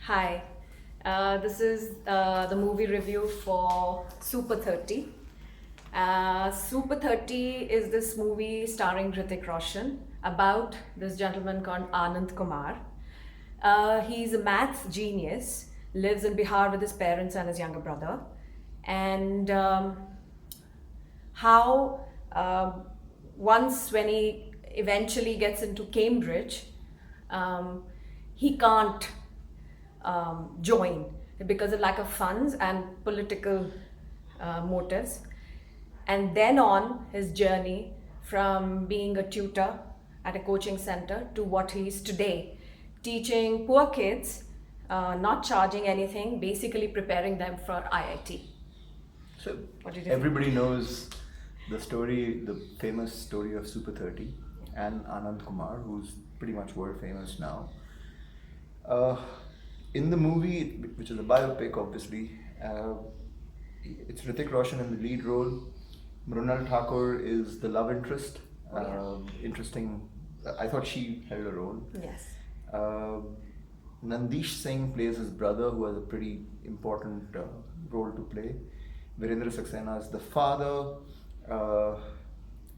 Hi, this is the movie review for Super 30. Super 30 is this movie starring Hrithik Roshan about this gentleman called Anand Kumar. He's a maths genius, lives in Bihar with his parents and his younger brother. And how once when he eventually gets into Cambridge, um, he can't join because of lack of funds and political motives. And then on his journey from being a tutor at a coaching center to what he is today, teaching poor kids, not charging anything, basically preparing them for IIT. So What did you everybody knows the story, the famous story of Super 30 and Anand Kumar, who's pretty much world famous now. In the movie, which is a biopic, obviously, it's Hrithik Roshan in the lead role. Mrunal Thakur is the love interest. Oh, yeah. Interesting. I thought she held a role. Yes. Uh, Nandish Singh plays his brother, who has a pretty important role to play. Virendra Saxena is the father.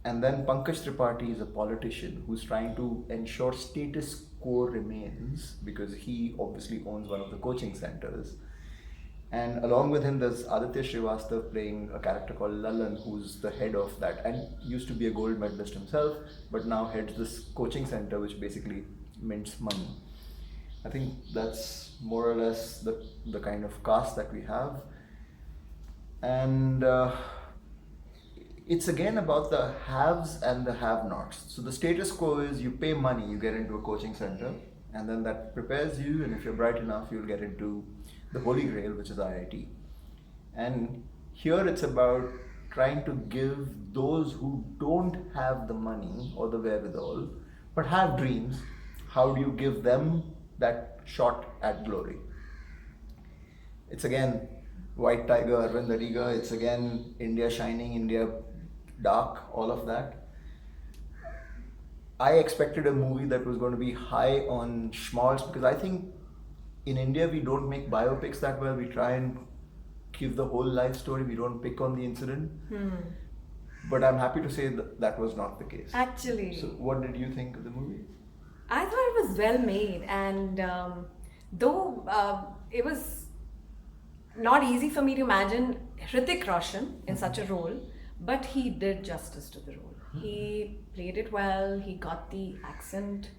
And then Pankaj Tripathi is a politician who's trying to ensure status quo remains because he obviously owns one of the coaching centers. And along with him, there's Aditya Srivastav playing a character called Lalan, who's the head of that and used to be a gold medalist himself, but now heads this coaching center, which basically mints money. I think that's more or less the kind of cast that we have. And it's again about the haves and the have-nots. So the status quo is you pay money, you get into a coaching center, and then that prepares you, and if you're bright enough, you'll get into the Holy Grail, which is IIT. And here it's about trying to give those who don't have the money or the wherewithal, but have dreams, how do you give them that shot at glory? It's again White Tiger, Arvind Adiga, it's again India shining, India dark, all of that. I expected a movie that was going to be high on schmaltz because I think in India we don't make biopics that well. We try and give the whole life story, we don't pick on the incident. But I'm happy to say that that was not the case. Actually. So, what did you think of the movie? I thought it was well made, and though it was not easy for me to imagine Hrithik Roshan in such a role, but he did justice to the role. He played it well, he got the accent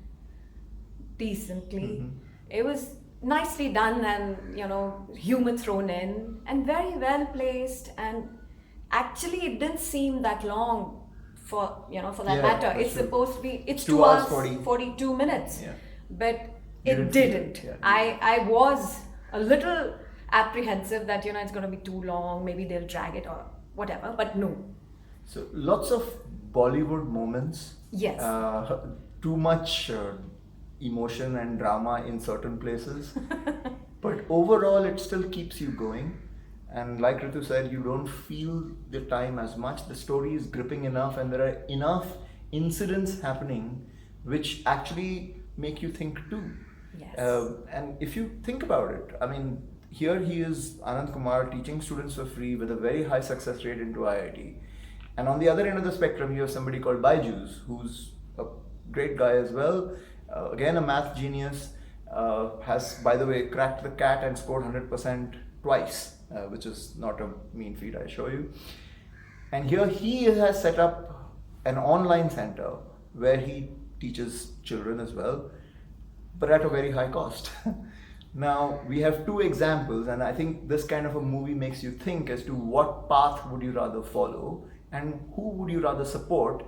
decently. It was nicely done and, humor thrown in and very well placed, and actually it didn't seem that long for that Yeah, matter. that's It's true. supposed to be, it's 2 2 hours hours 42 minutes. Yeah. But You it didn't feel didn't. it, yeah. I was a little apprehensive that it's going to be too long, maybe they'll drag it or whatever, but no. So lots of Bollywood moments. Yes. Too much emotion and drama in certain places. But overall, it still keeps you going. And like Ritu said, you don't feel the time as much. The story is gripping enough, and there are enough incidents happening which actually make you think too. Yes. And if you think about it, I mean, here he is, Anand Kumar, teaching students for free with a very high success rate into IIT. And on the other end of the spectrum, you have somebody called Byju's, who's a great guy as well. Again, a math genius, has, by the way, cracked the CAT and scored 100% twice, which is not a mean feat, I assure you. And here he has set up an online center where he teaches children as well, but at a very high cost. Now, we have 2 examples, and I think this kind of a movie makes you think as to what path would you rather follow and who would you rather support.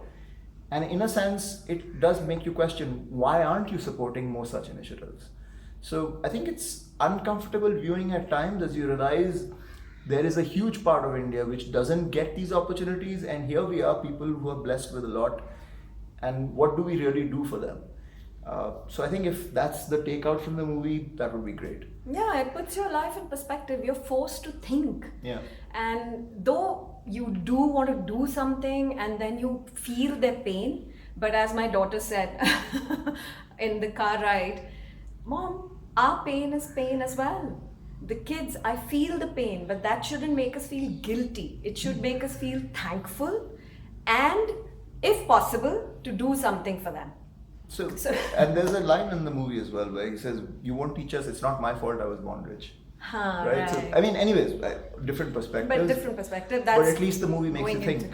And in a sense, it does make you question, why aren't you supporting more such initiatives? So I think it's uncomfortable viewing at times as you realize there is a huge part of India which doesn't get these opportunities, and here we are, people who are blessed with a lot, and what do we really do for them? So I think if that's the takeout from the movie, that would be great. Yeah, it puts your life in perspective. You're forced to think. Yeah. And though you do want to do something and then you feel their pain, but as my daughter said in the car ride, Mom, our pain is pain as well. The kids, I feel the pain, but that shouldn't make us feel guilty. It should make us feel thankful and, if possible, to do something for them. So, and there's a line in the movie as well where he says, "You won't teach us. It's not my fault I was born rich." Right? So, I mean, anyways, different perspectives. But different perspective. That's But at least the movie makes you think.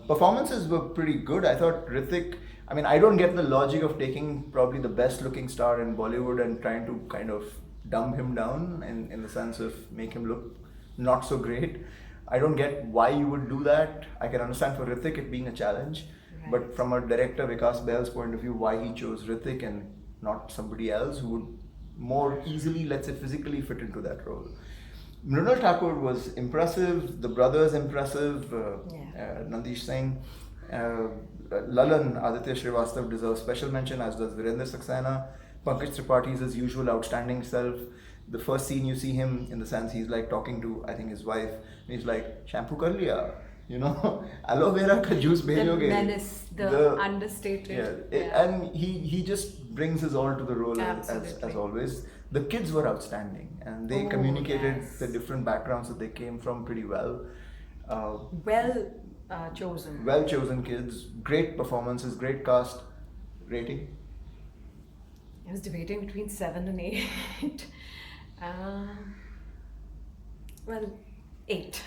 Performances were pretty good. I thought Hrithik. I mean, I don't get the logic of taking probably the best-looking star in Bollywood and trying to kind of dumb him down in the sense of make him look not so great. I don't get why you would do that. I can understand for Hrithik it being a challenge, but from a director Vikas Bail's point of view, why he chose Hrithik and not somebody else who would more easily, let's say, physically fit into that role. Mrinal Thakur was impressive. The brothers impressive. Nandish Singh, Lalan Aditya Srivastav deserves special mention, as does Virendra Saxena. Pankaj Tripathi is his usual outstanding self. The first scene you see him, in the sense he's like talking to, I think, his wife. He's like, shampoo kar liya, you know, aloe vera ka juice bhejoge. The menace, the understated. And he just brings his all to the role as always. The kids were outstanding, and they communicated the different backgrounds that they came from pretty well. Chosen. Well chosen kids, great performances, great cast. Rating? I was debating between 7 and 8. 8.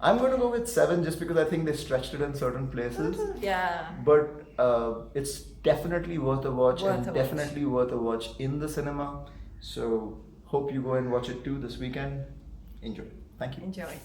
I'm going to go with 7 just because I think they stretched it in certain places. Yeah. But it's definitely worth a watch, definitely worth a watch in the cinema. So hope you go and watch it too this weekend. Enjoy. Thank you. Enjoy.